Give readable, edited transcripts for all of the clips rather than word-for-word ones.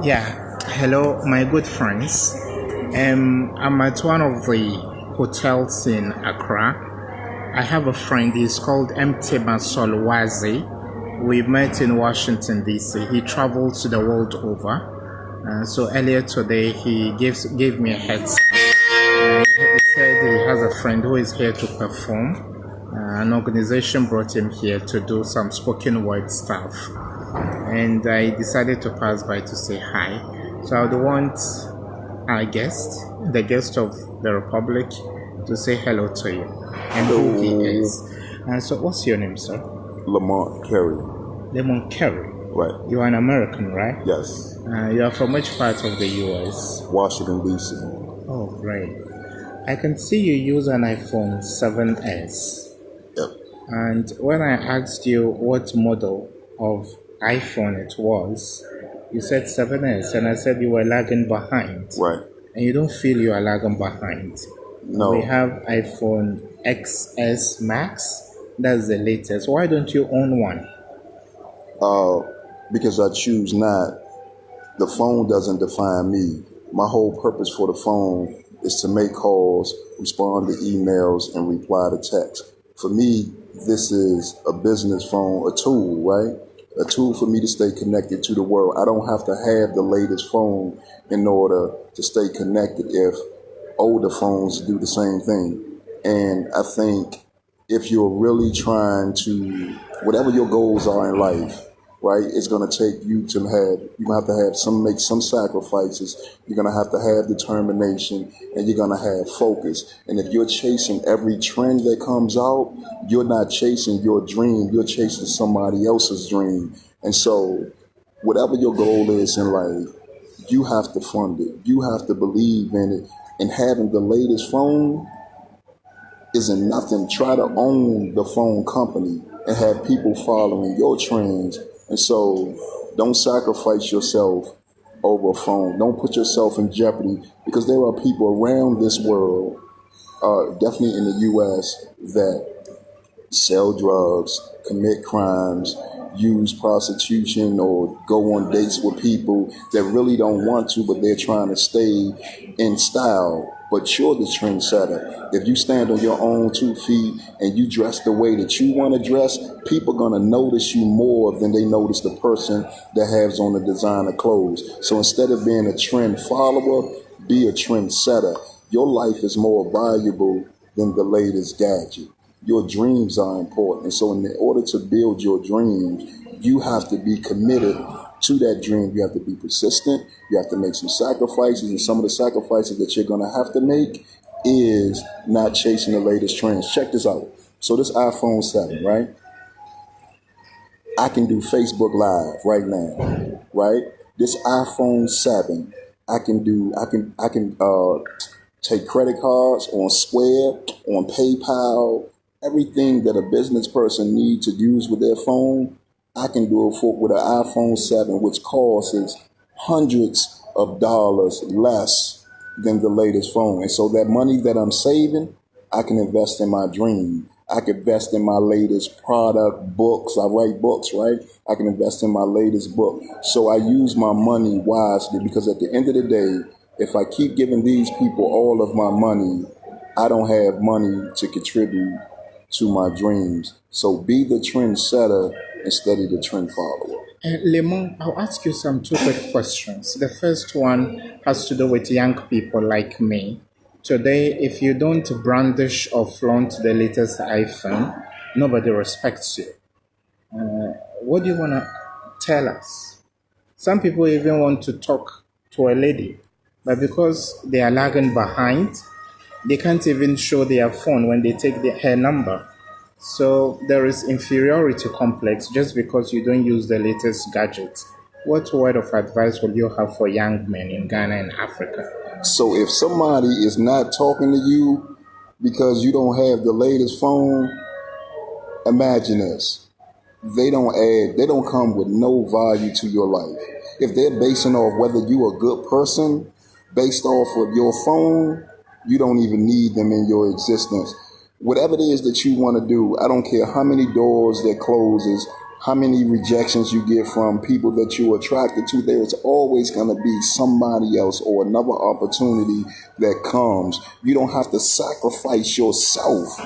Yeah, hello, my good friends. I'm at one of the hotels in Accra. I have a friend, he's called Mtema Solwazi. We met in Washington, D.C. He traveled to the world over. So earlier today, he gave me a heads up. He said he has a friend who is here to perform. An organization brought him here to do some spoken word stuff. And I decided to pass by to say hi. So I would want our guest, the guest of the Republic, to say hello to you and who he is. So what's your name, sir? Lamont Carey. Lamont Carey. Right. You are an American, right? Yes. You are from which part of the U.S.? Washington, D.C. Oh, great. I can see you use an iPhone 7s. Yep. And when I asked you what model of iPhone it was, you said 7s, and I said you were lagging behind. Right. And you don't feel you are lagging behind. No. We have iPhone XS Max. That's the latest. Why don't you own one? Because I choose not. The phone doesn't define me. My whole purpose for the phone is to make calls, respond to emails, and reply to text. For me, this is a business phone, a tool, right? A tool for me to stay connected to the world. I don't have to have the latest phone in order to stay connected if older phones do the same thing. And I think if you're really trying to, whatever your goals are in life, right, it's going to take you to make some sacrifices. You're going to have determination, and you're going to have focus. And if you're chasing every trend that comes out, you're not chasing your dream. You're chasing somebody else's dream. And so whatever your goal is in life, you have to fund it. You have to believe in it. And having the latest phone isn't nothing. Try to own the phone company and have people following your trends. And so don't sacrifice yourself over a phone. Don't put yourself in jeopardy, because there are people around this world, definitely in the U.S., that sell drugs, commit crimes, use prostitution, or go on dates with people that really don't want to, but they're trying to stay in style. But you're the trendsetter. If you stand on your own 2 feet and you dress the way that you want to dress, people are going to notice you more than they notice the person that has on the designer clothes. So instead of being a trend follower, be a trendsetter. Your life is more valuable than the latest gadget. Your dreams are important. And so in order to build your dreams, you have to be committed to that dream. You have to be persistent. You have to make some sacrifices. And some of the sacrifices that you're going to have to make is not chasing the latest trends. Check this out. So this iPhone 7, right? I can do Facebook Live right now, right? This iPhone 7, I can take credit cards on Square, on PayPal, everything that a business person needs to use with their phone. I can do it with an iPhone 7, which costs hundreds of dollars less than the latest phone. And so that money that I'm saving, I can invest in my dream. I can invest in my latest product, books. I write books, right? I can invest in my latest book. So I use my money wisely, because at the end of the day, if I keep giving these people all of my money, I don't have money to contribute to my dreams. So be the trendsetter instead of the trend follower. Lemon, I'll ask you some 2 quick questions. The first one has to do with young people like me. Today, if you don't brandish or flaunt the latest iPhone, nobody respects you. What do you want to tell us? Some people even want to talk to a lady, but because they are lagging behind, they can't even show their phone when they take her number. So there is inferiority complex just because you don't use the latest gadgets. What word of advice will you have for young men in Ghana and Africa? So if somebody is not talking to you because you don't have the latest phone, imagine this. They don't come with no value to your life. If they're basing off whether you're a good person based off of your phone, you don't even need them in your existence. Whatever it is that you want to do, I don't care how many doors that closes, how many rejections you get from people that you're attracted to, there's always going to be somebody else or another opportunity that comes. You don't have to sacrifice yourself,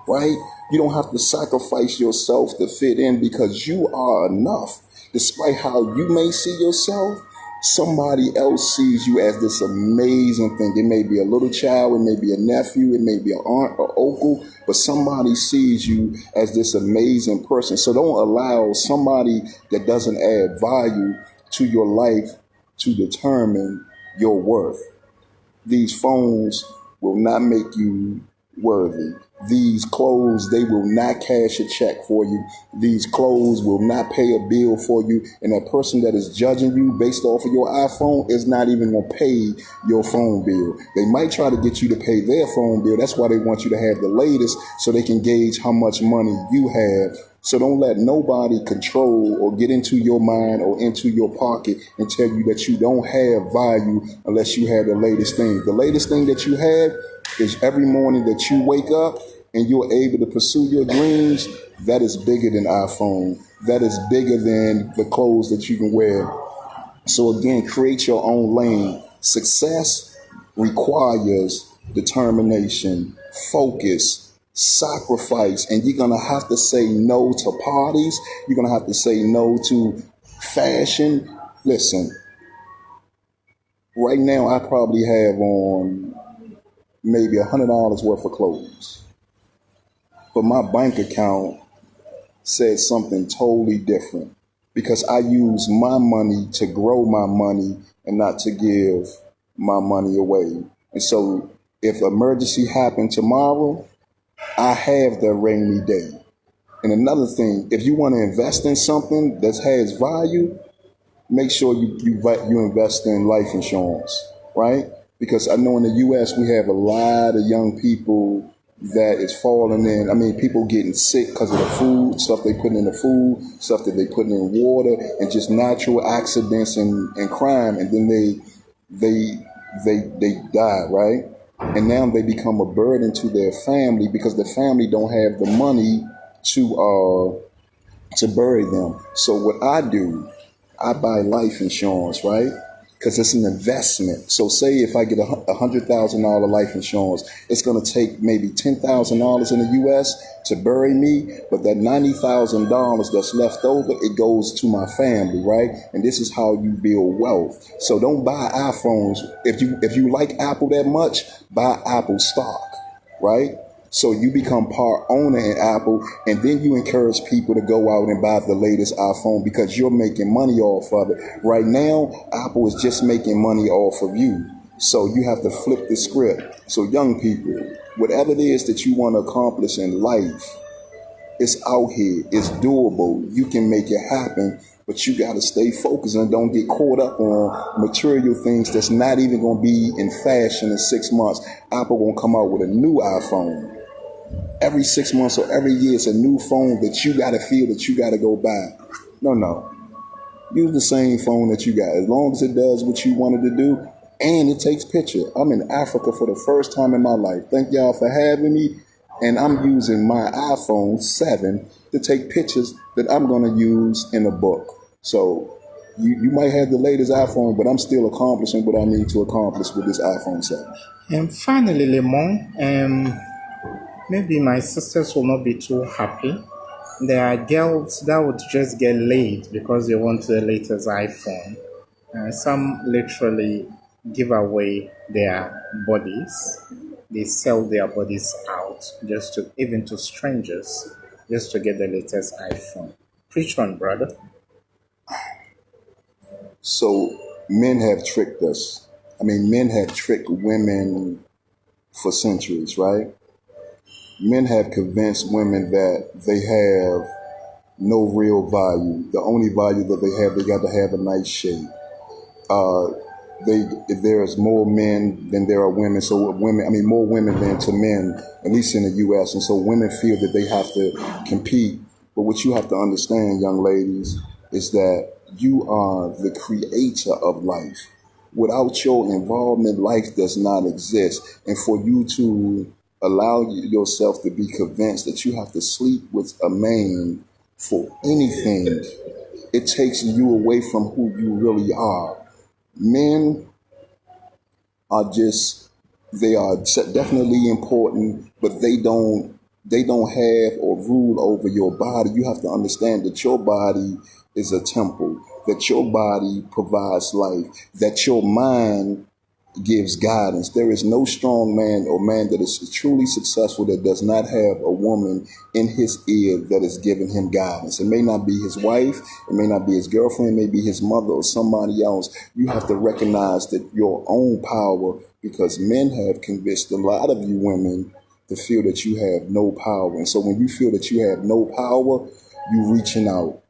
right? You don't have to sacrifice yourself to fit in because you are enough. Despite how you may see yourself, somebody else sees you as this amazing thing. It may be a little child, it may be a nephew, it may be an aunt or uncle, but somebody sees you as this amazing person. So don't allow somebody that doesn't add value to your life to determine your worth. These phones will not make you worthy. These clothes, they will not cash a check for you. These clothes will not pay a bill for you. And that person that is judging you based off of your iPhone is not even going to pay your phone bill. They might try to get you to pay their phone bill. That's why they want you to have the latest so they can gauge how much money you have. So don't let nobody control or get into your mind or into your pocket and tell you that you don't have value unless you have the latest thing. The latest thing that you have is every morning that you wake up and you're able to pursue your dreams. That is bigger than iPhone. That is bigger than the clothes that you can wear. So again, create your own lane. Success requires determination, focus, sacrifice, and you're going to have to say no to parties. You're going to have to say no to fashion. Listen, right now I probably have on maybe $100 worth of clothes, but my bank account said something totally different because I use my money to grow my money and not to give my money away. And so if emergency happened tomorrow, I have the rainy day. And another thing, if you want to invest in something that has value, make sure you invest in life insurance, right? Because I know in the U.S. we have a lot of young people that is falling in. I mean, people getting sick because of the food, stuff they put in the food, stuff that they put in water, and just natural accidents and crime. And then they die, right? And now they become a burden to their family because the family don't have the money to bury them. So what I do, I buy life insurance, right? Because it's an investment. So say if I get $100,000 life insurance, it's going to take maybe $10,000 in the U.S. to bury me, but that $90,000 that's left over, it goes to my family, right? And this is how you build wealth. So don't buy iPhones. If you like Apple that much, buy Apple stock, right? So you become part owner in Apple, and then you encourage people to go out and buy the latest iPhone because you're making money off of it. Right now, Apple is just making money off of you. So you have to flip the script. So young people, whatever it is that you want to accomplish in life, it's out here. It's doable. You can make it happen, but you got to stay focused and don't get caught up on material things that's not even going to be in fashion in 6 months. Apple going to come out with a new iPhone. Every 6 months or every year, it's a new phone that you got to feel that you got to go buy. No. Use the same phone that you got. As long as it does what you wanted to do and it takes picture. I'm in Africa for the first time in my life. Thank y'all for having me. And I'm using my iPhone 7 to take pictures that I'm going to use in a book. So you might have the latest iPhone, but I'm still accomplishing what I need to accomplish with this iPhone 7. And finally, Lemon, maybe my sisters will not be too happy. There are girls that would just get laid because they want the latest iPhone. Some literally give away their bodies. They sell their bodies out even to strangers, just to get the latest iPhone. Preach on, brother. So men have tricked us. I mean, men have tricked women for centuries, right? Men have convinced women that they have no real value. The only value that they got to have a nice shape. There's more men than there are women. So more women than to men, at least in the U.S. And so women feel that they have to compete. But what you have to understand, young ladies, is that you are the creator of life. Without your involvement, life does not exist. And for you to allow yourself to be convinced that you have to sleep with a man for anything. It takes you away from who you really are. Men are just, they are definitely important, but they don't have or rule over your body. You have to understand that your body is a temple, that your body provides life, that your mind gives guidance. There is no strong man or man that is truly successful that does not have a woman in his ear that is giving him guidance. It may not be his wife, it may not be his girlfriend, it may be his mother or somebody else. You have to recognize that your own power, because men have convinced a lot of you women to feel that you have no power. And so when you feel that you have no power, you reaching out.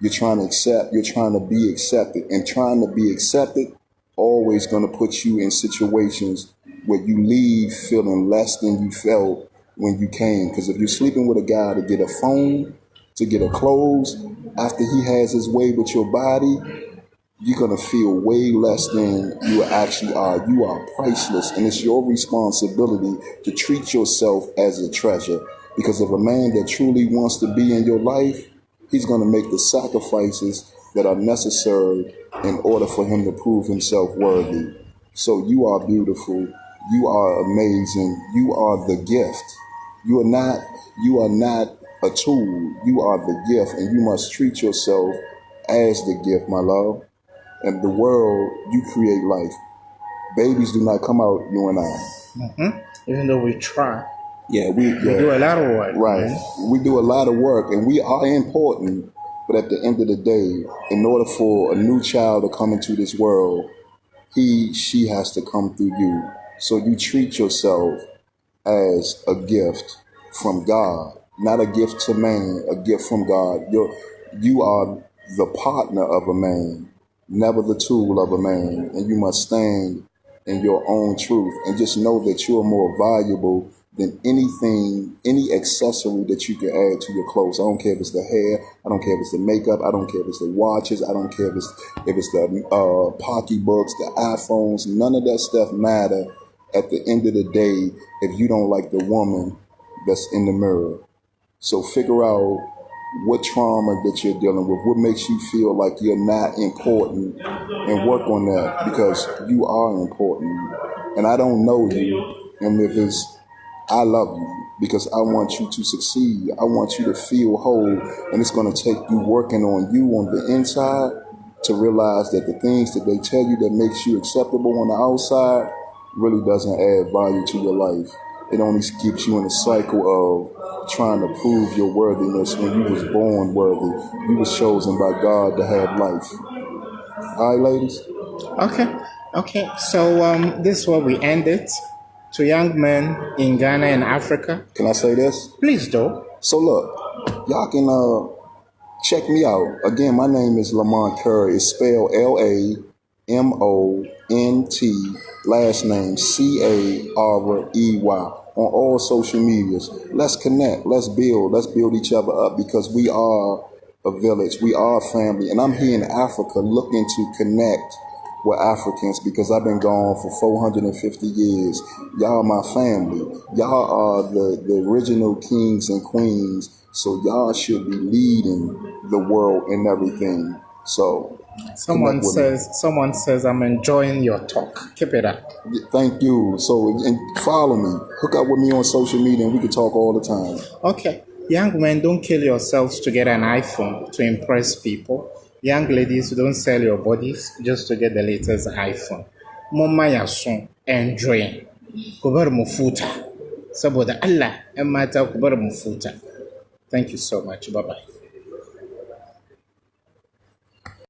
You're trying to accept, you're trying to be accepted. And trying to be accepted always going to put you in situations where you leave feeling less than you felt when you came. Because if you're sleeping with a guy to get a phone, to get a clothes, after he has his way with your body, you're going to feel way less than you actually are. You are priceless, and it's your responsibility to treat yourself as a treasure. Because if a man that truly wants to be in your life, he's going to make the sacrifices that are necessary in order for him to prove himself worthy. So you are beautiful. You are amazing. You are the gift. You are not a tool. You are the gift, and you must treat yourself as the gift, my love. And the world, you create life. Babies do not come out, you and I. Even though we try. Yeah, we do a lot of work. Right. Man. We do a lot of work, and we are important. But at the end of the day, in order for a new child to come into this world, she has to come through you. So you treat yourself as a gift from God, not a gift to man, a gift from God. You are the partner of a man, never the tool of a man, and you must stand in your own truth and just know that you are more valuable than anything, any accessory that you can add to your clothes. I don't care if it's the hair, I don't care if it's the makeup, I don't care if it's the watches, I don't care if it's the pocketbooks, the iPhones. None of that stuff matter at the end of the day if you don't like the woman that's in the mirror. So figure out what trauma that you're dealing with, what makes you feel like you're not important, and work on that, because you are important. And I don't know you, and if it's, I love you because I want you to succeed. I want you to feel whole, and it's going to take you working on you on the inside to realize that the things that they tell you that makes you acceptable on the outside really doesn't add value to your life. It only keeps you in a cycle of trying to prove your worthiness when you was born worthy. You was chosen by God to have life. All right, ladies? Okay. So this is where we end it. To young men in Ghana and Africa. Can I say this? Please do. So look, y'all can check me out. Again, my name is Lamont Carey. It's spelled Lamont, last name Carey, on all social medias. Let's connect. Let's build each other up, because we are a village. We are family. And I'm here in Africa looking to connect with Africans, because I've been gone for 450 years. Y'all my family. Y'all are the original kings and queens. So y'all should be leading the world in everything. So someone says I'm enjoying your talk. Keep it up. Thank you. So, and follow me. Hook up with me on social media, and we can talk all the time. Okay. Young men, don't kill yourselves to get an iPhone to impress people. Young ladies, don't sell your bodies just to get the latest iPhone. Mama yasun, enjoy. Kubar mufuta. Saboda Allah, and mata kubar mufuta. Thank you so much. Bye-bye.